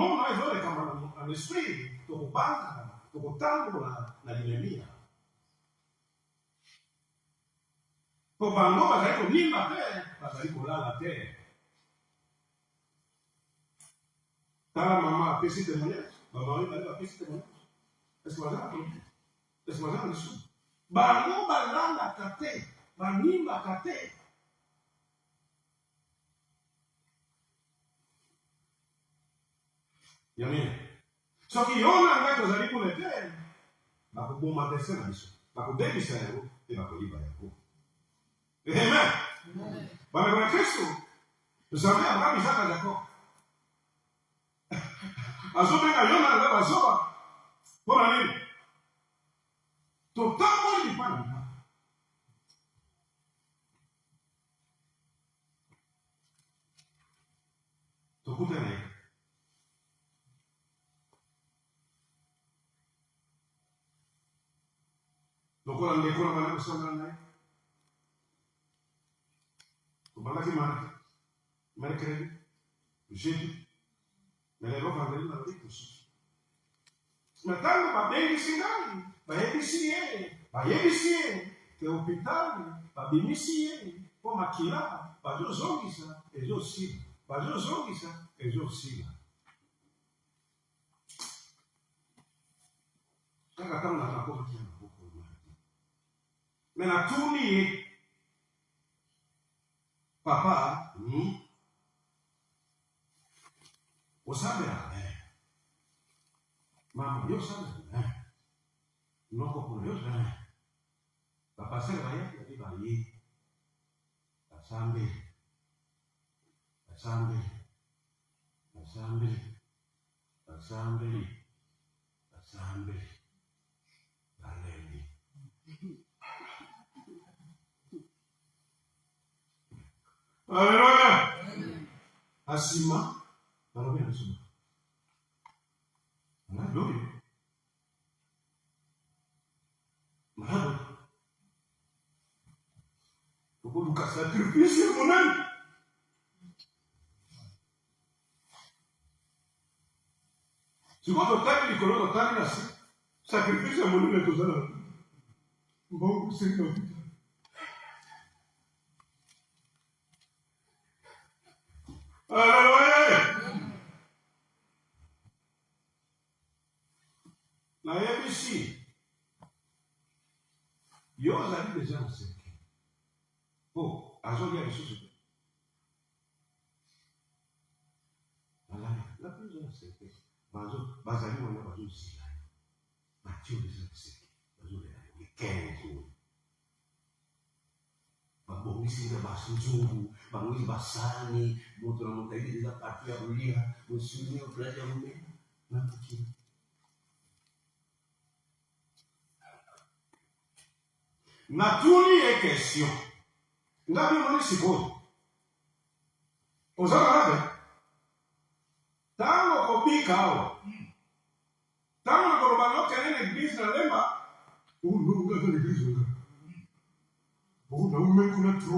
bamona ezoleka na l'esprit tokobanga tokotambola na lilemia po bango bazali konimba te bazali kolala te. Tala mama apesi témoignage bamami bali bapesi témoignage est-ce que bazala lisu bango balalaka te banimbaka te. Yamine soki yo na ngai tozali kuna te bakoboma destin na biso bakobebisa yango mpe bakoyiba yango. Amen. Bandeko na Kristo nzambe Abraham Isaka Jacob azobenga yo na ngai bazoba mpo na nini totamboli lipa na lipa. Tokutana ye lokola ndeko na bana kosangana naye tobandaki mercredi jeudi na lelo vendredi na lobi mosusu na ntango babengisi ngai bayebisi ye ke hopitali babimisi ye mpo makila bazozongisa ezosila kaka ntango nakomaki na maboko me natuni ye papa osambela mama yo osambela noko kuna yo osambela bapasere bayaki babi baye basambeli baleli. Alléluia. Asima balobi na suma lobi malado okoluka sacrifice monene sikoyo totali likolo totali na se sacrifice monene tozala mbongo seki na vita. Alléluia. Na ABC yo ozali deja moseki po azolia lisusu la plus moseki bazali wana bazozila batio deja moseki bazolela weekend babongisile basunzungu bangisi basani moto na moto aidi deja parti ya kulia musuni okulali ya mume na tukiri natuni ye question ngabi moni sikoyo ozala rabe tango kobika awa tango koloba nokende na eglise na lemba ununga na eglise nga na umekuna tro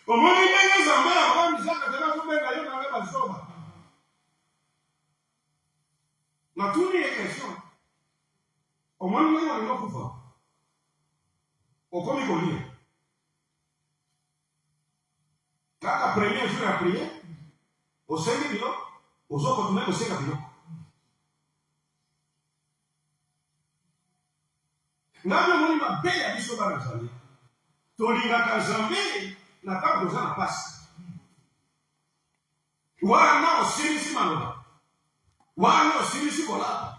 omoni ndenge nzambe Abraham Isaka tena zobenga yo na leba zoba natuni ye question omoni ndenge walinga kufa okomi kolia kaka premier jour ya prière osengi biloko ozokotume kosenga biloko ngabi omoni mabe ya biso bana Nzambe tolingaka Nzambe na ntango toza na pasi wana osilisi maloba wana osilisi kolala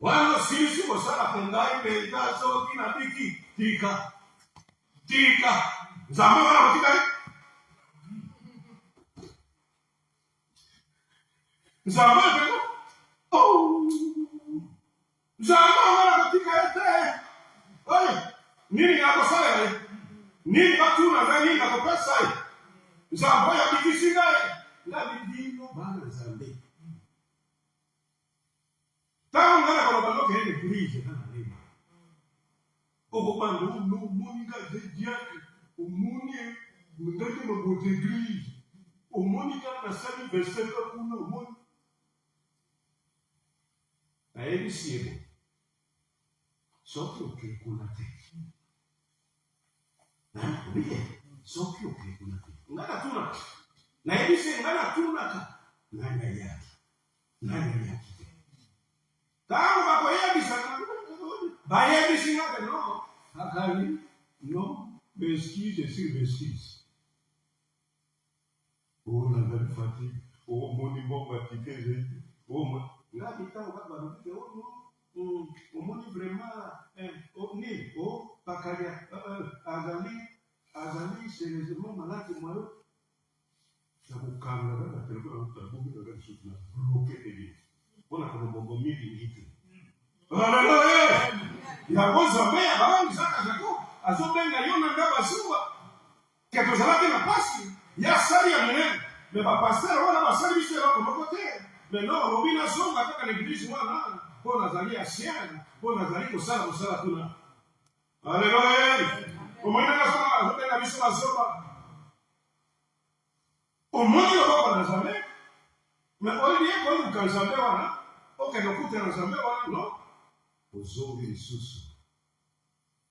wana osilisi kosala kongai mpenza soki na biki tika Nzambe wana kotika Nzambe peko Nzambe wana kotika ete oye nini nakosala ye nini batuna ngai nini nakopesa ye Nzambe ya bikisi ngai ngabidino bana Nzambe tango ngai nakoloba nokende eglise na lema okobanda omoni nga de diacre omoni ndenge mabote eglise omoni kaka nasali verset kuna omoni nayebisi ye bo soki okei kuna te naye soki okei kuna te nga natunaka nayebisi ye nga natunaka nani ayaki te ntango bakoyebisaka bayebisi nga te no akali no beskise sur beskise nanga fatigue omoni mbongo atike ezete nga bitango kaka balobi te omoni vraiment ni pakalia azali sérieusement malade mwayo na kokanga kaka telefone abuki kaka lisusu na bloke eli mpona kolobongo mingi te aleluya yango nzambe yababangisaka jakob azobenga yo na nga basuba ke tozalaki na pasi ya sali ya monene me bapaster wana basali biso ya bakomoko te me no olobi nazonga kaka na eglise wana mpo nazali ancien mpo nazali kosala mosala kuna aleluya omoni azobenga biso bazoba omoni loboko na nzambe me olie koluka nzambe wana okende okutela nzambe wana no ozongi lisusu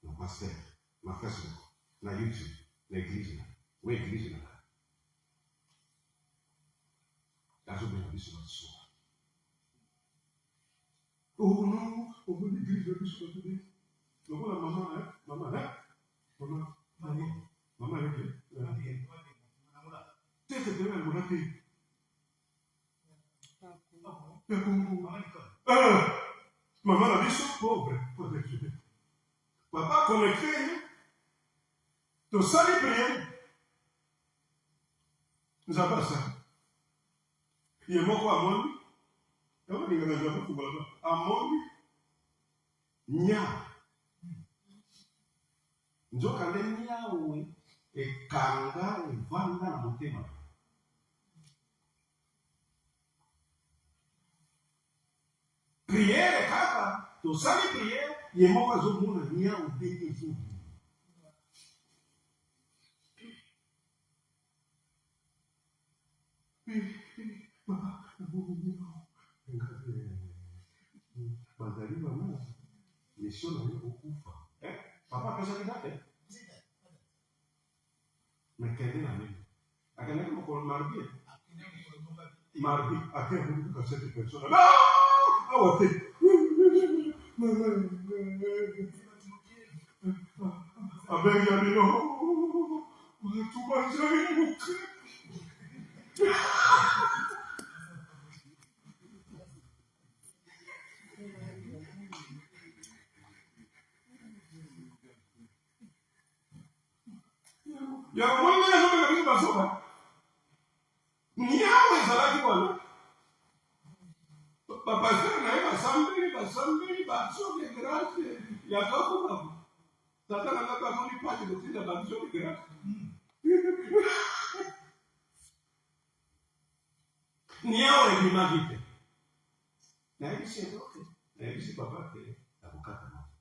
na paster na facebook na youtube na eglise na eglise na azobenga biso basuba non omoni eglise na biso basuba lokola mama yeke tete tena ngona te maman na biso pauvre papa connecté tosali priere nzambe asali ye moko amoni amoningana nzambe kubalaba amoni nya nzoka nde nyawe ekanga evanda na motema priere kaka tosali priere ye moko azomona nyawe ndenge ezobi bazali bana misio na ye kokufa papa apesaki date mekende na nini akendaki mokolo mardi akendaki kaka 7 personnes awa te abengi ya bino batu bazali moke yango moni ndenge azobenga biso bazoba nyawe ezalaki wana bapaster na ye basambeli baction de grâce ya kafukafu tata na nga kamoni pati kotinda baction de grâce nyawe ebimaki te nayebisi ezoke nayebisi papa te akokata moto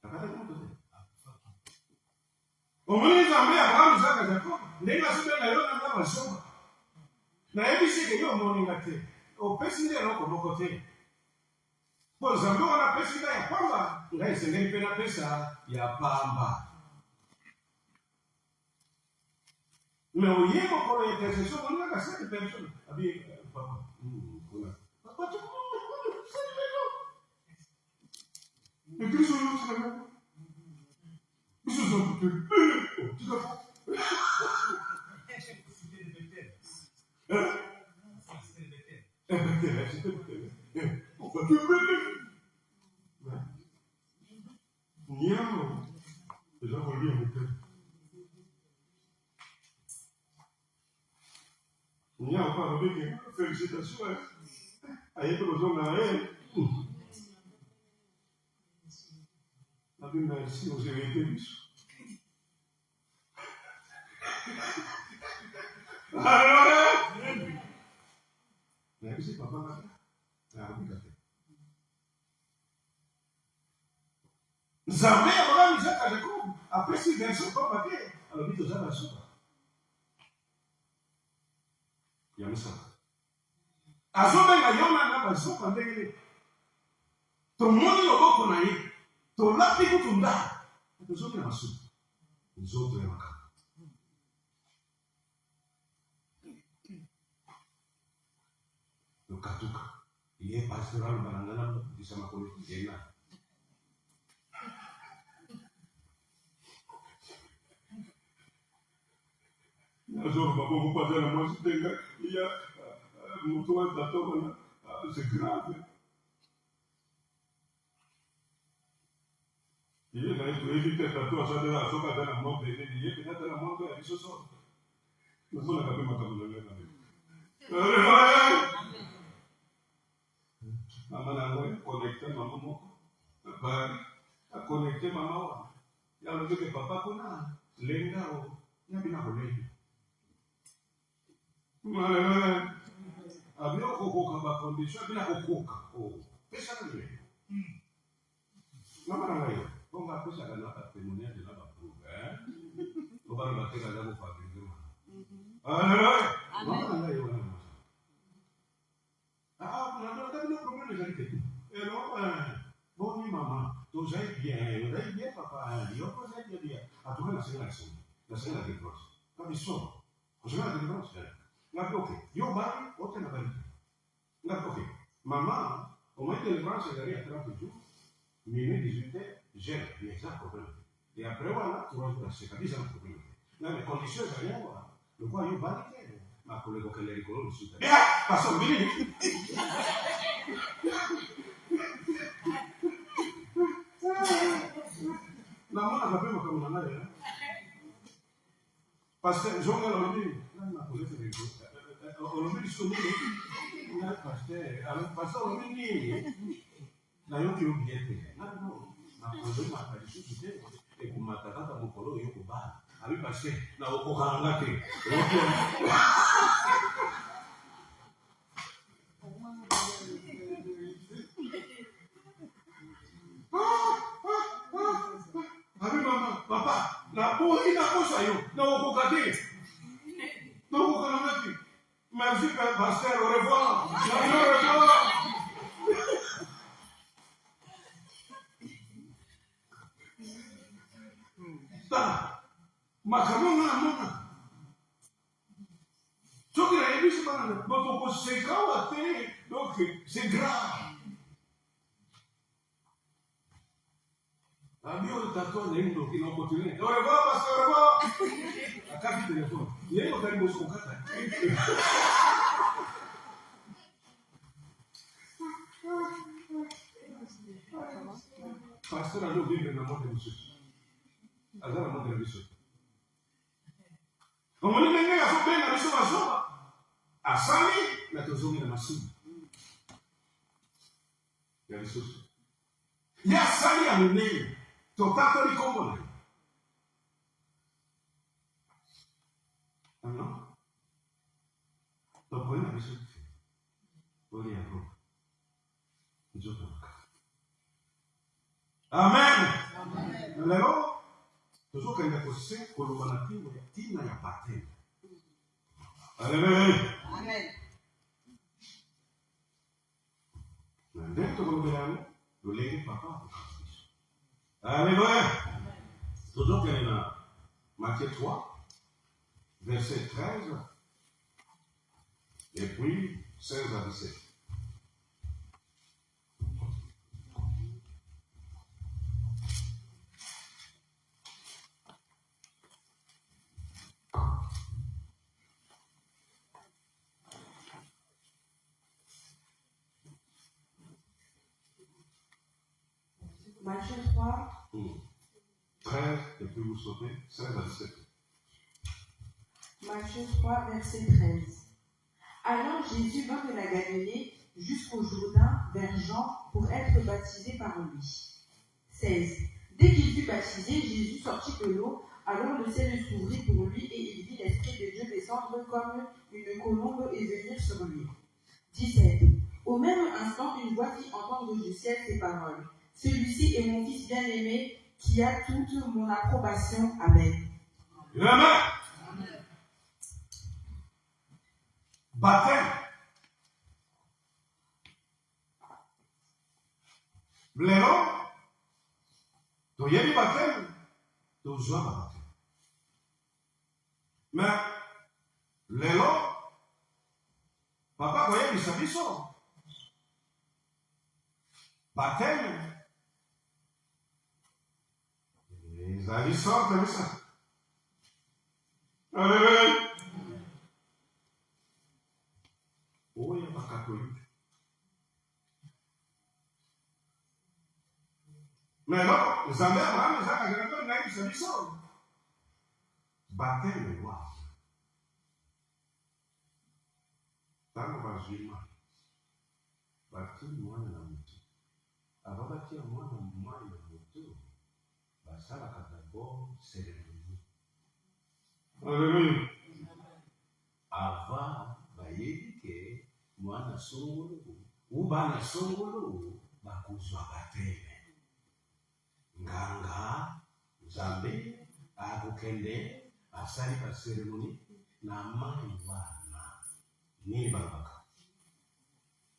akataki moto te omoni nzambe abrahamu isaka jakob ndenge asobenga yo nanga basoba nayebisi eke yo omoninga te opesi nde eloko moko te mpo nzambe wana apesi nga ya pamba ngai esengeli mpe napesa ya pamba me oye mokolo ya intercession moningaka 5 personnes abi papa papa église oyo tinanga biso zokute tika Niamo, eza kolia motema. Niamo pa babeke, félicitations. Ayepe kozonga na ye. Abi merci aux héritiers biso. Nayebisi papa kaka nayakoki te nzambe abakamisaka jakob apesi version papa te alobi toza basuka Yamisa. Azobenga yona na bazoka ndenge. Tomoni loboko na ye. Tolapi kutunda. Tozoki na masu. Nzoto ya makaka. Lokatuka. Iye pastoral barangana disama kole yena. Nazo babo kupata na mwasi tenga iya mtu wa tatoka c'est grave. Il est là, tu évites de tatouer ça de la soca dans la mort, il est peut-être la mort de la vie, nous sommes la capée macabre. Maman n'a pas connecté maman, a connecté maman. Il y a le que papa connaît, l'enga, il y a bien volé. Abia kokoka ba condition bila kokoka. Oh, pesa nini? Mama na wewe. Bonga pesa kana patrimonial de la baprouve, Oba ba teka za ko fabriquer. Haleluya. Mama na wewe. Kuna problème de qualité. Et non, bon maman, tu j'ai bien papa, yo pas j'ai bien. A tu na sala action. La sala de cross. Comme isso. Vous savez la différence? La bloqué. Yo bari, autre na bari. La bloqué. Maman, au moins de l'événement, c'est d'aller à 30 jours. Minuit 18h, gère, il y a ça problème. Et après, voilà, tu vas jouer à ce cas, ça problème. Là, les conditions, c'est rien, voilà. Le quoi, yo bari, ma collègue, elle est rigolo, aussi. Eh, parce que, vini. La maman n'a pas pu me commander, hein. Parce que, je vais le dire, là, ma collègue, c'est rigolo. On a mis sur nous, parce que, on a mis, na yo kyo biete na no na kozo ma ka disu sute e kumata kata mokolo yo kubala abi parce na okokanga te abi mama papa na po ina kosa yo na okokate na okokanga te merci pasteur au revoir au revoir. Makamona. Ce qu'il a dit, c'est pas donc c'est grave, donc c'est grave. La bio de tatouage est une qui n'a continué. Au revoir, parce qu'au revoir. La carte de téléphone. Il y a une autre chose qu'on a. Pasteur a dit que le monde est monsieur. Alors, le monde est monsieur. Omoni menge ya fobe na biso bazoba. Asali na tozongi na masumu. Ya biso. Ya sali ya munene. Tokako likombo na. Non. Donc, na biso. Oli ya ko. Njoka. Amen. Amen. Leo toujours quand il a posé kolobanatingo ya tina ya patel. Alléluia. Amen. Nandito kolobelano lolenge papa. Alléluia. Toujours quand il a Matthieu 3 verset 13 et puis 16 à 17. Matthieu 3. 13, et puis vous sautez, 16 à 17. Matthieu 3, verset 13. Alors Jésus vint de la Galilée jusqu'au Jourdain vers Jean pour être baptisé par lui. 16. Dès qu'il fut baptisé, Jésus sortit de l'eau, alors le ciel s'ouvrit pour lui et il vit l'Esprit de Dieu descendre comme une colombe et venir sur lui. 17. Au même instant, une voix fit entendre du ciel ces paroles. Celui-ci est mon fils bien-aimé qui a toute mon approbation. Amen. Amen. baptême. Lelo, toyebi baptême, tozwa baptême. Mais lelo, papa koyebisa biso baptême ezali sorte misa. Alléluia. Oya bakatolika. Mais non, Nzambe Abraham ezaka zela nayebisa biso baptême wapi. Ntango bazwima batie mwana na motu, ava batia mwana na motu basalaka d'abord cérémonie. Alléluia. Ava bayebi ke mwana songolo ou bana songolo bakozwa baptême. Nganga Nzambe akokende asalika cérémonie na mai wana nini balobaka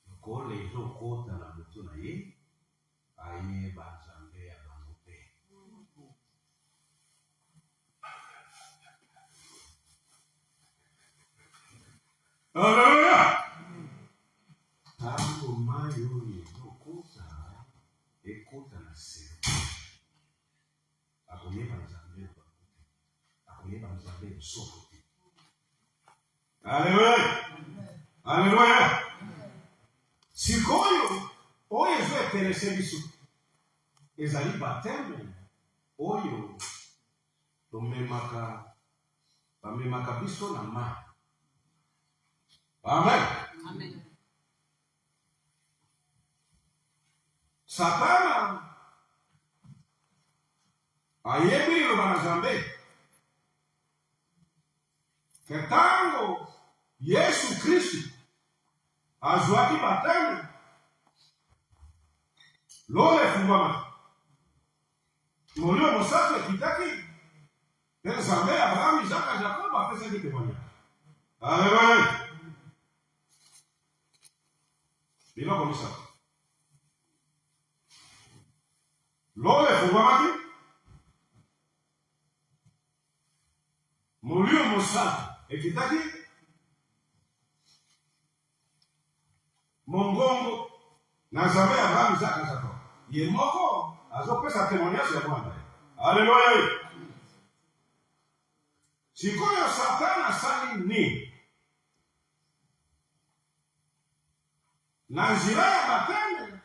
lokolo ezokota na motu na ye ayeba Nzambe ya bango mpe. Alleluya. Ntango mai oyo ezokota ekota na se akoyeba Nzambe ya bango te, akoyeba Nzambe lusoko te. Alleluya. Alleluya. Sikoyo oyo ezoeterese biso ezali baptême oyo bamemaka biso na mai. Amen. Amen. Satana ayebi liloba na Nzambe ke ntango Yesu Kristu azwaki baptême lola efungwamaki, molio mosantu ekitaki mpe Nzambe Abraham, Isaka, Jakobo apesaki témoignage. Alleluya. Biloko misato lola efungwamaki, molio mosantu ekitaki, mongongo na Nzambe Abraham, Isaka, Jakobo ye moko azopesa témoignage ya mwana. Alleluya. Sikoyo Satana asali nini na nzira ya baptême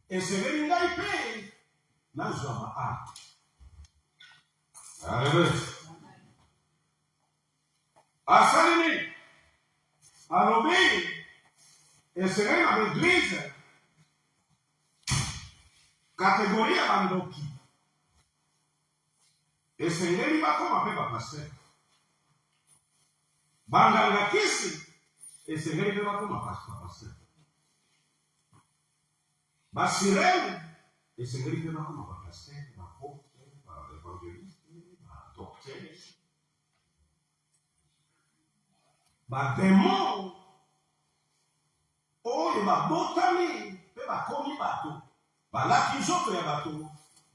esengeli ngai mpe nazwa maana. Alleluya. Asali nini? Alobi esengeli na l'église kategoria ya bandoki esengeli bakoma mpe bapaster, banganga-kisi esengeli mpe bakoma bapaster, basirene esengeli mpe bakoma bapaster, bapotre, baevangeliste, badoktere, bademon oyo babotami mpe bakomi bato balaki nzoto ya bato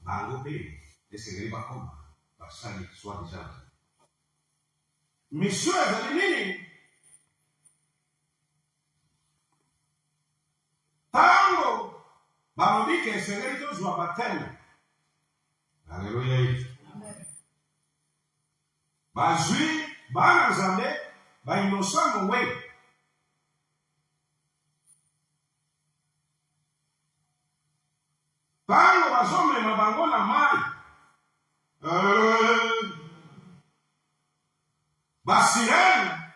bango mpe esengeli bakoma basali soi-disant. Mission ezali nini? Tango balobi ke esengeli tozwa baptême. Alleluya. Bazwi bana Nzambe bainosa mowe tango bazomema bango na mai. Basirene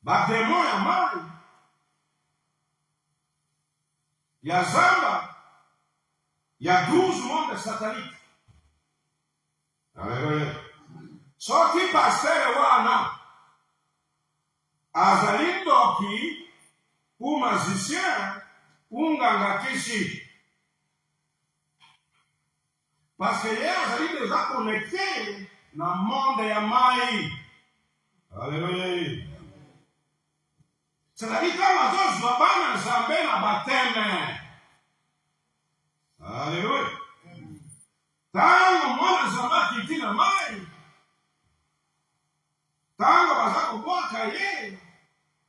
bademon ya mai ya zamba ya 12 monde satanique. Alleluya. Soki pasteur wana azali ndoki ou magicien ou nganga-kisi, parce que ye azali déjà connecté na monde ya mai. Alléluia. C'est-à-dire quand azozwa bana nzambe na bateme. Alléluia. Tango mwana nzambe akiti na mai, tango baza kobwaka ye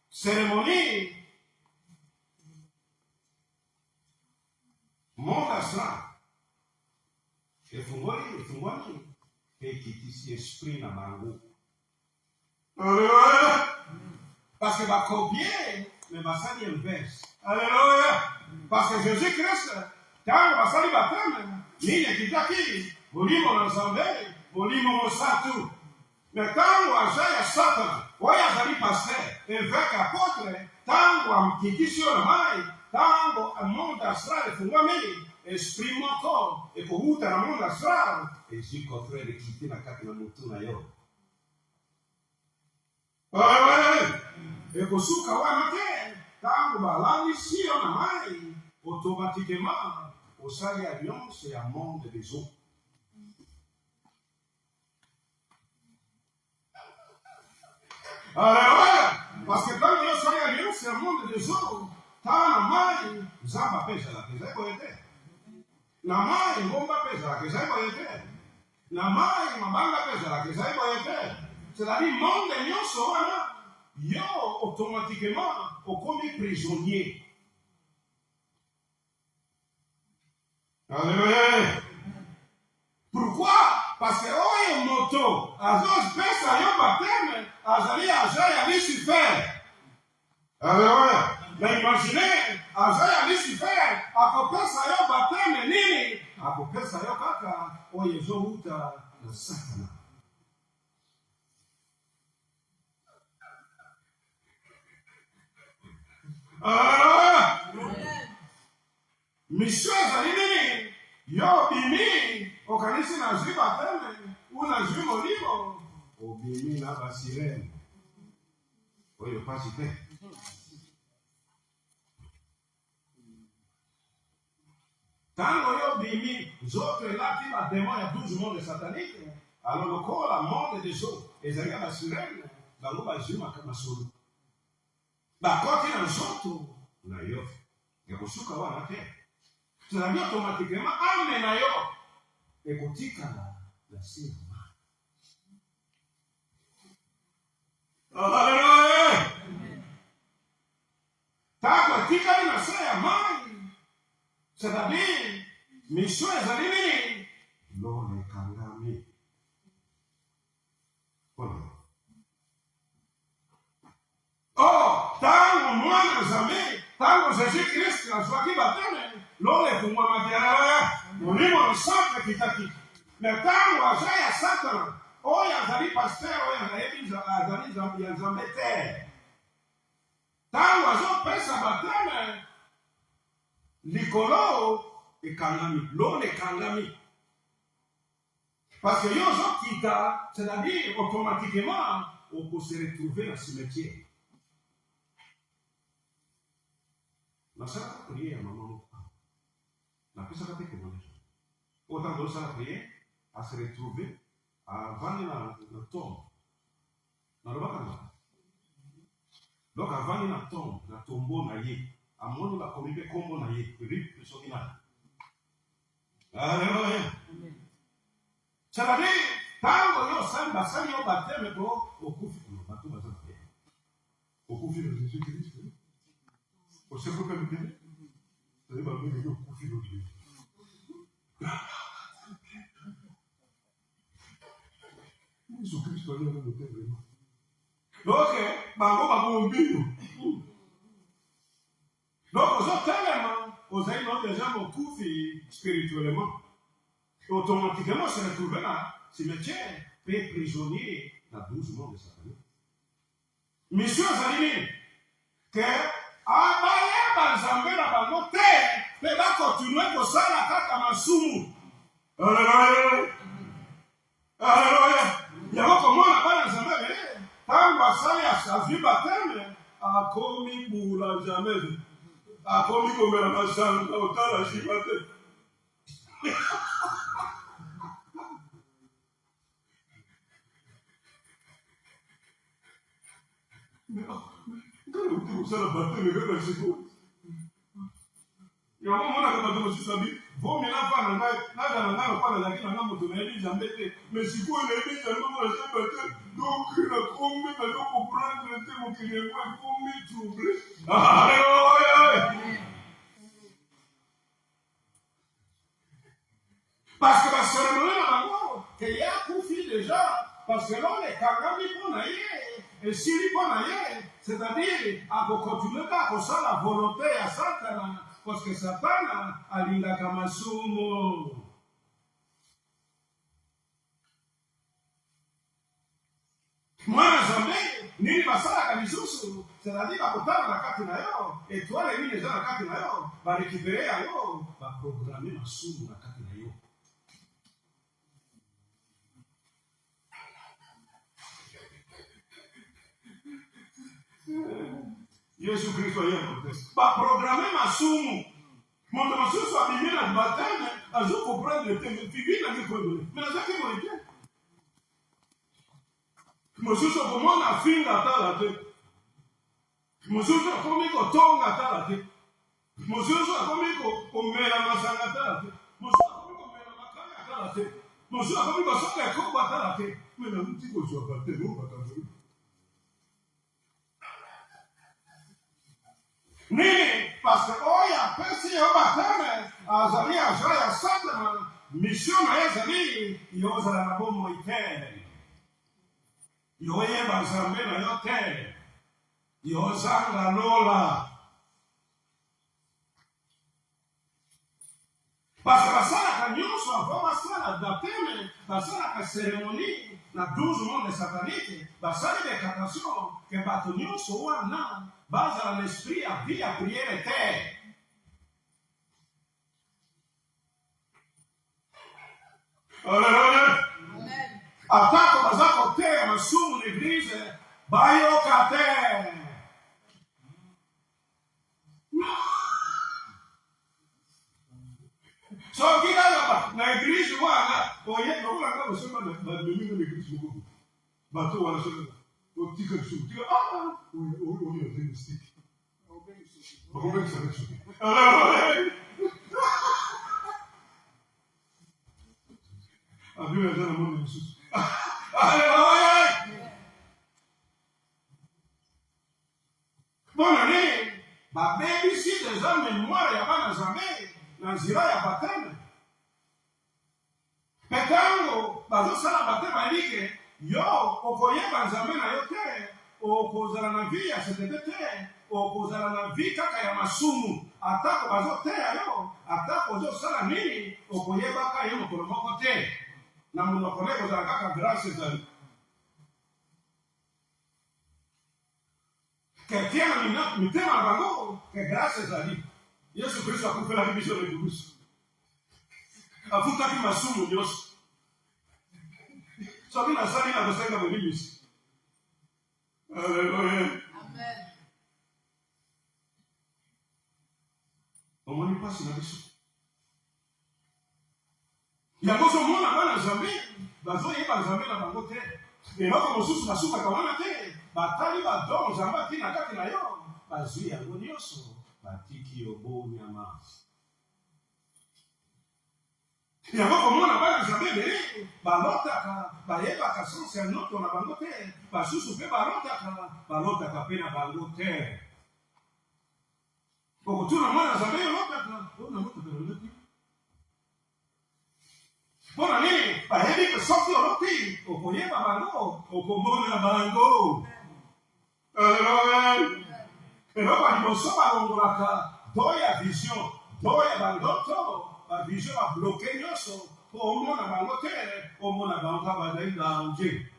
cérémonie, monde astral efungwani ekitisi esprit na bango. Alléluia. Parce que bakobie mais basali inverse. Alléluia. Parce que Jésus-Christ tango basali bateme nini ekitaki molimo na nzambe molimo mosatu. Mais tango aza ya Satana oyo azali paster évêque apôtre, tango amkitisi oyo na mai, tango monde astral efungwami, esprit moko ekowuta na monde astral ezwi contraire ekiti na kati na motu na yo. Ekosuka wana te tango balalisi yo na mai, automatiquement osali alliance ya monde des eaux. Alléluia. Parce que quand nous sommes alliance ya monde des eaux, tana mai nzamba pesa la pesa koyete. Na mai ngomba pesa la pesa koyete. Na mai mabanga pesa la pesa koyete. C'est-à-dire monde nyonso wana yo automatiquement okomi prisonnier. Alléluia. Pourquoi? Parce que oyo moto azos pesa yo bateme azali aja ya Lucifer. Alléluia. Mais imaginez aja ya Lucifer akopesa yo bateme nini? Akopesa yo kaka oyo ezowuta na Satana. Mission ezali nini? Yo bimi okanisi na zwi bateme una zwi molimo obimi na basirene oyo pasi te. Tango yo bimi nzoto elati bademon ya 12 monde satanique, alors lokola monde des eaux ezali ya basirene bango bazwi masolo bakoti na nzoto na yo ya kosuka wana te. C'est-à-dire automatiquement ame na yo ekotikala na sima. Alléluia. Tako etikali na se ya mai, c'est-à-dire mission ezali nini? Lole kangami. Oh, tango mwana nzambe, tango Jésus-Christ azwaki bateme, lole efungwamaki. Molimo na centre kitaki. Mais tango aza ya Satana oyo azali paster oyo azayebi azali ya nzambe te, tango azopesa bateme likolo ekangami, lole ekangami. Parce que yo ozokita, c'est-à-dire automatiquement on peut se retrouver dans ce cimetière. Nasala prier ya maman na pesa ka teke mwana. Autant de ça prier à se retrouver à vendre na tombe. Na robaka. Donc à vendre na tombe, na tombeau na ye. À moni ba komipe kombo na ye, rip sokina. Alléluia. C'est-à-dire tango yo samba sali yo bateme ko okufi ko batu baza pe. Okufi de Jésus-Christ. Au secours que vous avez, vous allez m'amener au coup de Dieu. Jésus-Christ va venir dans vraiment. Donc, donc, aux autres tellement, aux aïeux, les gens ont coupé spirituellement. Automatiquement, se retrouver là, cimetière, paix prisonnier, dans 12 mondes de Satan. Monsieur Zalini, que abayeba nzambe na bango te mpe bakontinue kosala kaka masumu. Alleluya. Alleluya. Yango komona bana nzambe ntango asali azwi bateme akomi bula jamai, akomi komela masanga otala shima te. Mais quand vous ça la bataille, mais quand c'est beau. Il y a un moment où on a aussi sabi. Bon, mais là, pas dans la vie, on a moto, mais il jamais été. Mais si vous avez dit, j'ai pas battu. Donc, il a combien de temps pour prendre le thème qui est moins combien troublé. Alléluia. Parce que la cérémonie, il y a pour fil déjà. Parce que là, les kagami qu'on a et Siri qu'on a c'est-à-dire, à continuer à faire la volonté à Satan, parce que Satan a l'ingaka masumo. Moi, jamais, ni basala kabisusu, c'est-à-dire, à côté de la carte nayo, et toi, les mines de la carte nayo, va récupérer ayo, va programmer masumo la carte nayo. Yesu Kristo yeye ba programmer masumu mondo masusu abimia na batana azo comprendre le thème figure na mikono mais na zake moite masusu comment na finga tala te masusu comment ko tonga tala te masusu comment ko mera masanga tala te masusu comment ko mera makanga tala te masusu comment ko soka ko tala te mais na mti ko zo ba te no ba ta nini parce que oya pesi yobatane azali ajaya Satan mission na ezali yozala na bomo ite yoyeba nzambe na yo te yozanga lola parce que basalaka nyonso avant basala baptême basalaka cérémonie na 12 monde satanique basali décatation ke bato nyonso wana bazala l'esprit à vie à prière terre. Alléluia. Attends, bazako terre, masumu l'église, bayoka terre. So kila là na église wana, oye bakula kama sema na domine l'église beaucoup. Bato wana sema au tika sou, tika on est un mystique. On va ça avec Alléluia. Adieu dans le monde de Jésus. Alléluia. Bonne année. Ba baby si des hommes mémoire ya bana jamais na nzira ya baptême. Petango bazo sala baptême alike yo okoyeba nzambe na yo te okozala na vie ya setete te okozala na vie kaka ya masumu atako bazoteya yo atako ozosala nini okoyebaka ye mokolo moko te na monoko ne kozala kaka grâce ezali ketia na mitema na bango ke grâce ezali Yesu Kristo akufelaki biso na ekulusu afutaki masumu nyonso soki nasali na kosenga bobimisi. Alléluia. Amen. Omoni pasi na biso. Yango ozomona bana nzambe bazoyeba nzambe na bango te eloko mosusu basukaka wana te batali badon nzambe atina kati na yo bazwi yango nyonso batiki yo bonyama yango komona bana nzambe ebele balotaka bayebaka sanse ya nyoto na bango te basusu mpe balotaka mpe na bango te okotuna mwana nzambe elotaka ona motaka loloti mpona nini bayebi ke soki oloti okoyeba bango okomona bango. Alleluia. eloko ya liboso balongolaka do ya vision do ya bandoto bavision babloke nyonso mpo omona bango te omona bango kaka bazali danger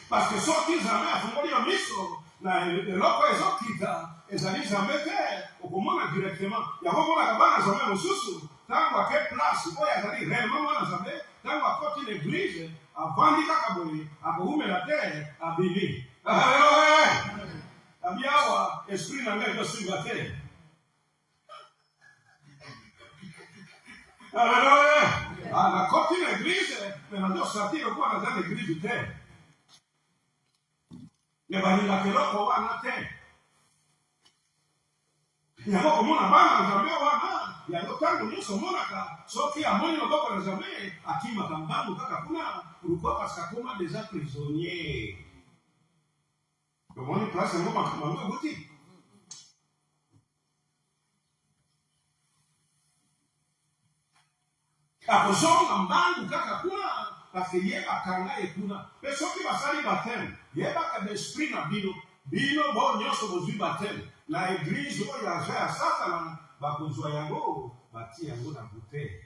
parce que soki nzambe afungoli yo miso na eloko ezokita ezali nzambe te okomona directement yango omonaka bana nzambe mosusu ntango ake place oyo azali réellement mwana nzambe ntango akoti l'église avandi kaka boye akoumela te abimi. Abi awa esprit na ngai ezosinga te. Alléluia. La côté de l'église, mais nous devons sortir quoi dans l'église du terre. Mais il y a quelqu'un qui va en terre. Il y a beaucoup de monde il y a d'autres qui sont sauf qu'il y a moins de gens à qui pourquoi? Parce qu'il y a déjà prisonniers. Le monde place un moment comme un outil. Akozonga mbangu kaka kuna parce que yeba kanga ekuna mais soki basali baptême yeba ka l'esprit na bino bon nyonso bozwi baptême na église oyo aza ya satana bakozwa yango batie yango na bouteille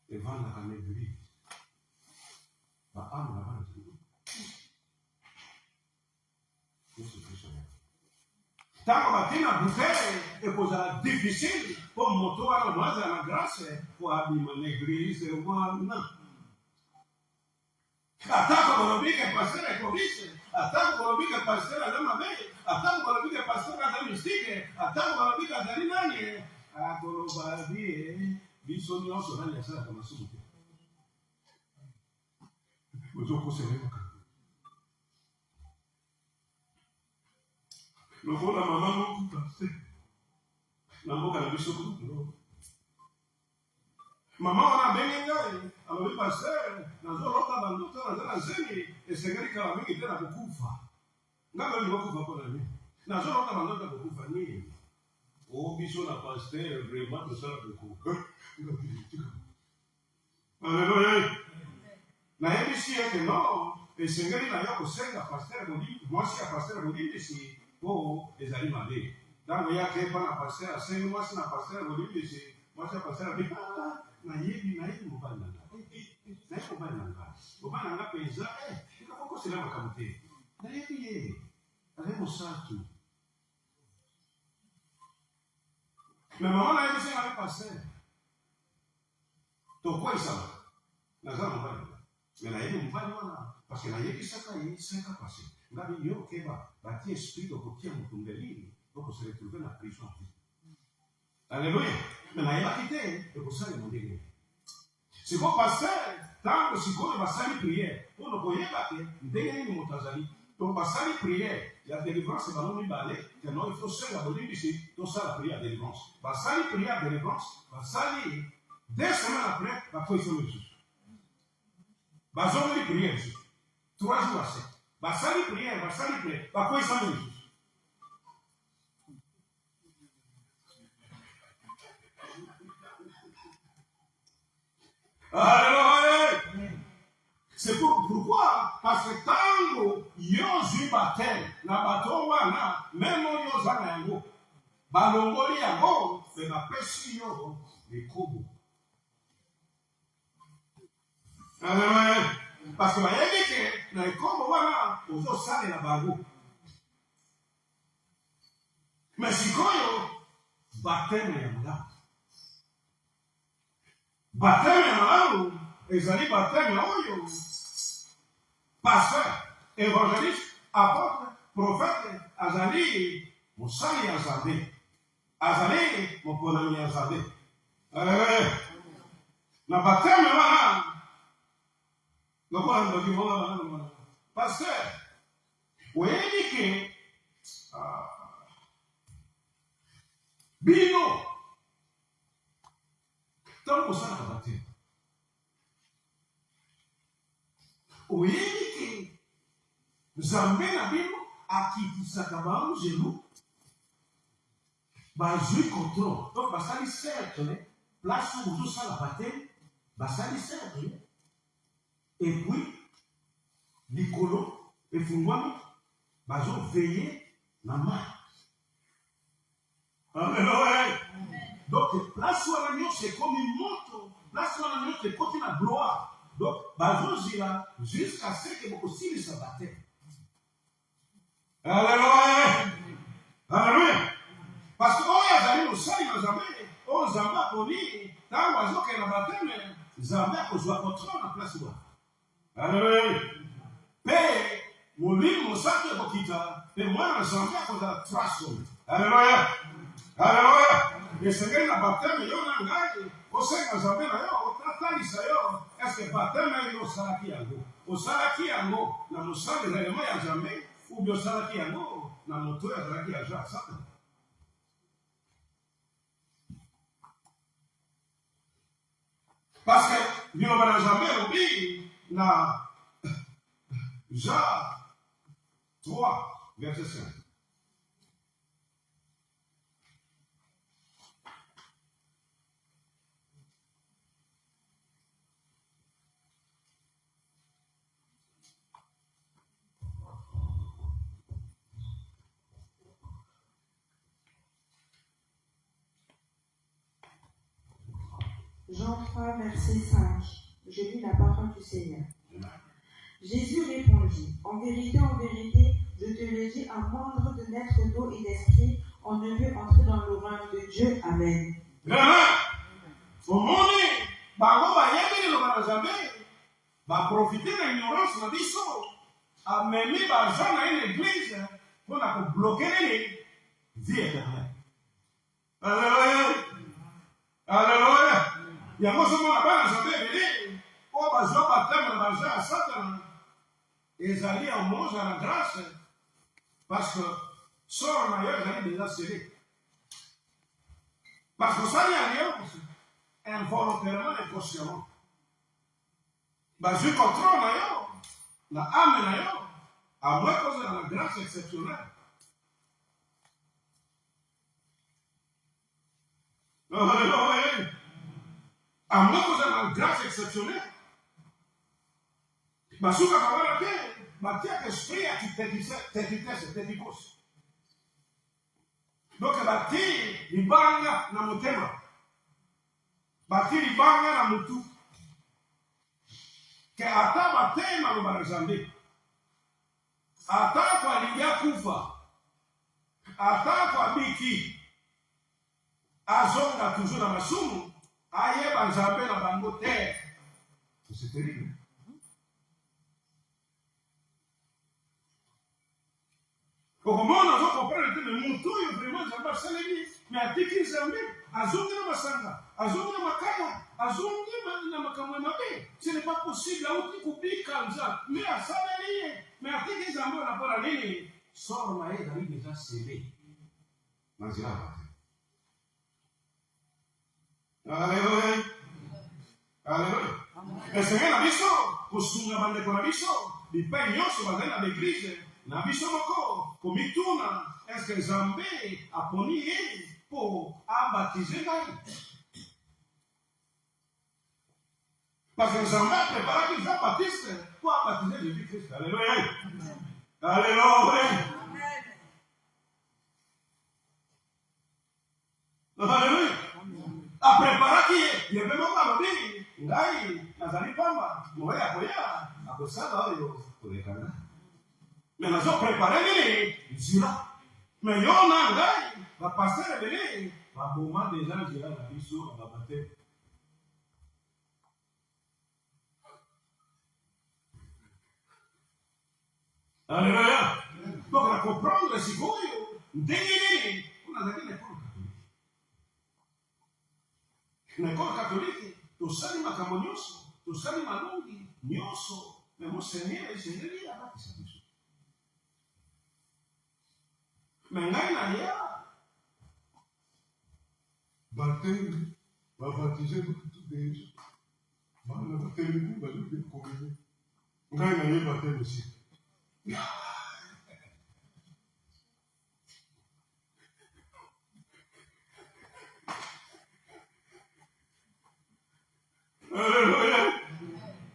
evandaka na église baame na bana yesu kristo tant que la bouteille est difficile pour moto à la grâce pour abîmer l'église non. Attends que le pasteur est complice, attends que le pasteur est dans ma veille, attends que le pasteur est dans le mystique, attends que le pasteur est dans le à Colombie, bisogna solo la sala come subito. Vous conseillez lokola mama mokuta se na mboka na biso kuno mama wana bengi ngai alobi pasteur nazolota bandoto nazala zemi esengeli kala mingi te na kokufa ngai ndio kokufa mpona nini nazolota bandoto ya kokufa nini o biso na pasteur vraiment tosala kokufa Alléluia nayebisi ete non esengeli na yo kosenga pasteur bodi mwasi ya pasteur bodi si po ezali mabe ntango yake mpa na paster asengi mwasi na paster bolibisi mwasi ya paster abi nayebi mobali na nga mobali na nga mpenza ekakokosela makambo te nayebi ye azali mosatu me mama nayebisi nga paster tokwesama naza mobali na nga me nayebi mobali wana parce nayebisaka ye 5 ans passé ngabi yo keba bati esprit de kotia mutumbelini donc se retrouver na prison. Alléluia. Mais na yeba kité et pour ça le monde est. C'est quoi passer tant que si quoi va salir prière pour ne koyeba ke ndenge ni mutazali donc va salir prière la délivrance va nous balé que non il faut seul la bonne ici donc ça la prière de délivrance va salir prière de délivrance va salir 2 semaines après va position de Jésus va zone prière 3 jours après basali prière, bakwe sami Jésus. Alléluia. C'est pourquoi, parce que tango yozu baptême, na bato wana, même yo zana yango, balongoli yango, c'est la pesi yo, les kobo. Alléluia. Parce que bayebi ke na ekombo wana ozosalela bango mais sikoyo bateme ya malamu ezali bateme oyo pasteur évangéliste apôtre prophète azali mosali ya nzambe azali moponami ya nzambe na bateme wana pasteur, vous avez dit que Bino, tant que ça n'a pas été. Vous avez dit que Zambé na Bino a quitté sa cabane, genou, bazui contrôle. Donc, basali cercle, place où vous ça la bataille, basali cercle. Et puis, Nicolo et Fungwami, ils ont veillé dans la main. Alléluia. Donc, place où l'agneau, c'est comme une moto. Place où l'agneau, c'est comme une gloire. Donc, ils ont jusqu'à ce que vous aussi se battaient. Alléluia. Alléluia. Parce que, oh, ils ont ça, ils ont jamais. Oh, ils ont pas poli. Tant qu'ils ont battu, ils ont pas besoin de contrôle en place où. Alléluia. Père, mon livre, mon sac de Bokita, et moi, j'en ai pour la trace. Alléluia. Alléluia. Le Seigneur n'a baptême, il y a un gars, au Seigneur, vous avez au Tatalisa, est-ce que baptême est au Salaki Yango? Au Salaki Yango, dans le sang des éléments, il n'y a jamais, ou bien au Salaki Yango, dans le tour, il y a jamais ça. Parce que, il n'y a jamais, oui, dans Jean 3, verset 5. Jean 3, verset 5. Je lis la parole du Seigneur. Jésus répondit, en vérité, je te le dis, à moindre de naître d'eau et d'esprit, on ne peut entrer dans le royaume de Dieu. Amen. Au monde, bango bayebeli loba na Nzambe, ba profiter de l'ignorance na biso, amemi ba gens na une église pour na bloquer les vie éternelle. Alléluia. Alléluia. Yango somo na ba Nzambe beli, o ba zo baptême na ba gens à Satan. Ezali en mange à la grâce parce que sort na yo ezali déjà scellé. Parce que ça y a alliance involontairement et consciemment. Je contrôle la âme, à moins que la grâce exceptionnelle. À moins que la grâce exceptionnelle. Si vous avez un esprit qui donc, il banga na motema. Bati libanga na mutu. Ke ata batema lo barazambe. Ata kwa lingia kufa. Ata kwa biki. Azonga toujours na masumu. Aye banzambe na bango terre. C'est terrible. Pour moi, on a compris que le mouton est vraiment Zamba Salemi. Mais à Tiki Zambi, à Zongi Masanga, à Zongi Makaya, à Zongi Makamanabe. Ce n'est pas possible. Là où tu coupes comme ça. Mais à Salemi, mais à Tiki Zambi, on n'a pas la ligne. Sors Maé, il a déjà scellé. Alléluia. Alléluia. Le Seigneur a dit ça. Pour soutenir la bande de Konabiso, il paye Yosso, il va dans l'église. Na biso moko komituna est-ce que Nzambe aponi ye pour abaptiser ngai? Parce que Nzambe a préparé Jean-Baptiste pour baptiser Jésus-Christ. Alléluia. Alléluia. Alléluia. A préparé qui il y avait même alobi ngai nazali pamba moya koya akosala oyo kolekana. Mais nous avons préparé les zira. Mais il y a un gars, va passer le bébé, va bomber des gens zira dans l'issue, va battre. Alléluia. Donc, on va comprendre le sigoyo. Déguiné. On a dit l'école catholique. Tu sais, ma camonioso. Tu sais, ma longi. Nioso. Mais mon Seigneur, il est là. Mais ngai na ya baptême va baptiser tout déjà baptême va le communier ngai na ya baptême aussi